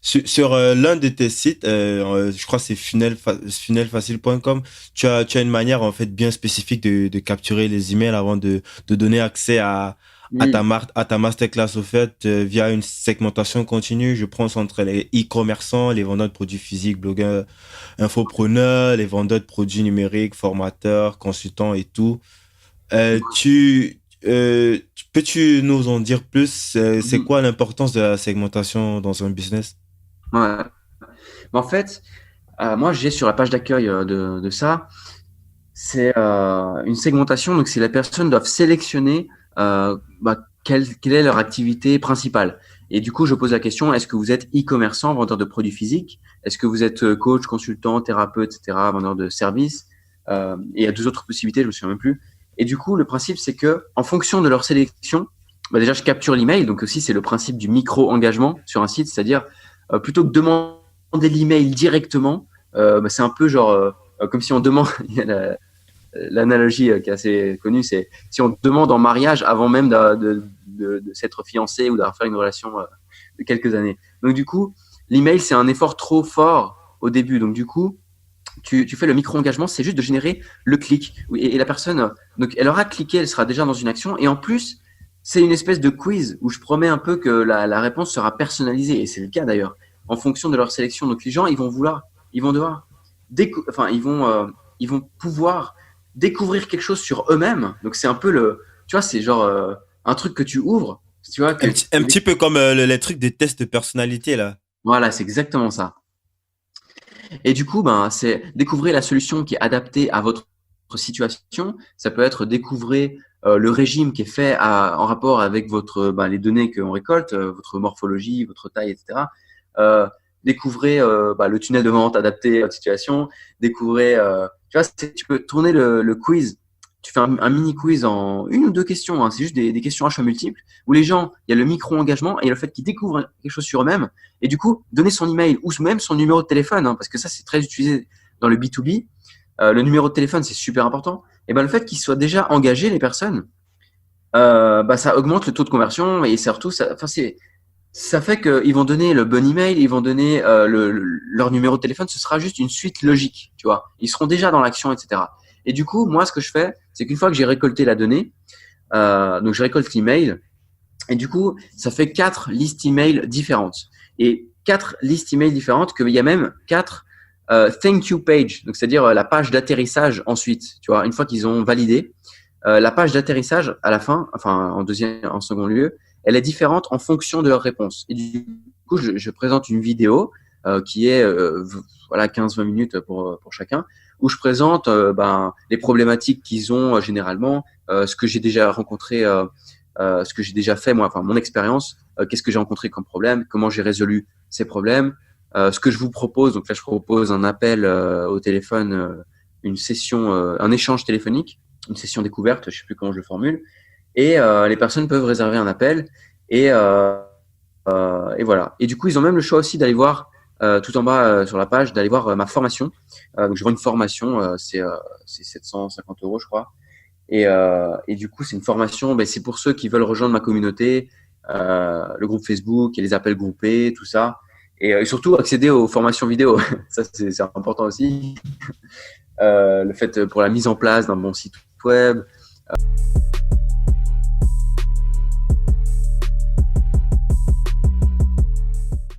Sur l'un de tes sites, je crois que c'est funnelfacile.com, tu as une manière en fait bien spécifique de capturer les emails avant de donner accès Hmm. à ta masterclass au fait via une segmentation continue. Je pense entre les e-commerçants, les vendeurs de produits physiques, blogueurs, infopreneurs, les vendeurs de produits numériques, formateurs, consultants et tout. Peux-tu nous en dire plus? C'est Mhm. quoi l'importance de la segmentation dans un business? Ouais. Mais en fait, moi, j'ai sur la page d'accueil de ça, c'est une segmentation. Donc, c'est les personnes doivent sélectionner quelle est leur activité principale. Et du coup, je pose la question, est-ce que vous êtes e-commerçant, vendeur de produits physiques? Est-ce que vous êtes coach, consultant, thérapeute, etc., vendeur de services? Et il y a deux autres possibilités, je me souviens même plus. Et du coup, le principe, c'est que en fonction de leur sélection, déjà, je capture l'email. Donc aussi, c'est le principe du micro-engagement sur un site, c'est-à-dire plutôt que de demander l'email directement, c'est un peu genre comme si on demande, il y a l'analogie qui est assez connue, c'est si on demande en mariage avant même de s'être fiancé ou d'avoir fait une relation de quelques années. Donc du coup, l'email, c'est un effort trop fort au début. Donc du coup, tu fais le micro-engagement, c'est juste de générer le clic. Et la personne, donc elle aura cliqué, elle sera déjà dans une action. Et en plus, c'est une espèce de quiz où je promets un peu que la réponse sera personnalisée. Et c'est le cas d'ailleurs. En fonction de leur sélection. Donc les gens, ils vont devoir, enfin, ils vont pouvoir découvrir quelque chose sur eux-mêmes. Donc c'est un peu tu vois, c'est genre un truc que tu ouvres, tu vois, Un petit peu comme les trucs des tests de personnalité, là. voilà, c'est exactement ça. Et du coup, ben, c'est découvrir la solution qui est adaptée à votre situation. Ça peut être découvrir le régime qui est fait en rapport avec les données qu'on récolte, votre morphologie, votre taille, etc. Euh, découvrez le tunnel de vente adapté à votre situation. Découvrez, tu vois, tu peux tourner le quiz. Tu fais un mini quiz en une ou deux questions. Hein, c'est juste des questions à choix multiples où les gens, il y a le micro-engagement et le fait qu'ils découvrent quelque chose sur eux-mêmes et du coup, donner son email ou même son numéro de téléphone, hein, parce que ça, c'est très utilisé dans le B2B. Le numéro de téléphone, c'est super important. Et ben, le fait qu'ils soient déjà engagés, les personnes, ça augmente le taux de conversion et surtout, ça fait qu'ils vont donner le bon email, ils vont donner leur numéro de téléphone. Ce sera juste une suite logique, tu vois. Ils seront déjà dans l'action, etc. Et du coup, moi, ce que je fais, c'est qu'une fois que j'ai récolté la donnée, donc je récolte l'email, et du coup, ça fait quatre listes email différentes. Et quatre listes email différentes, qu'il y a même quatre thank you page, donc c'est-à-dire la page d'atterrissage ensuite. Tu vois, une fois qu'ils ont validé, la page d'atterrissage à la fin, enfin en second lieu, elle est différente en fonction de leur réponse. Et du coup, je présente une vidéo qui est voilà 15-20 minutes pour chacun, où je présente les problématiques qu'ils ont généralement, ce que j'ai déjà rencontré ce que j'ai déjà fait, moi, enfin mon expérience, qu'est-ce que j'ai rencontré comme problème, comment j'ai résolu ces problèmes, ce que je vous propose. Donc là, je propose un appel au téléphone, une session, un échange téléphonique, une session découverte, je sais plus comment je le formule, et les personnes peuvent réserver un appel et, et voilà. Et du coup, ils ont même le choix aussi d'aller voir tout en bas sur la page, d'aller voir ma formation. Donc je vends une formation, c'est 750 euros, je crois. Et du coup, c'est une formation, ben, c'est pour ceux qui veulent rejoindre ma communauté, le groupe Facebook et les appels groupés, tout ça. Et surtout, accéder aux formations vidéo. Ça, c'est important aussi. Le fait pour la mise en place d'un bon site web,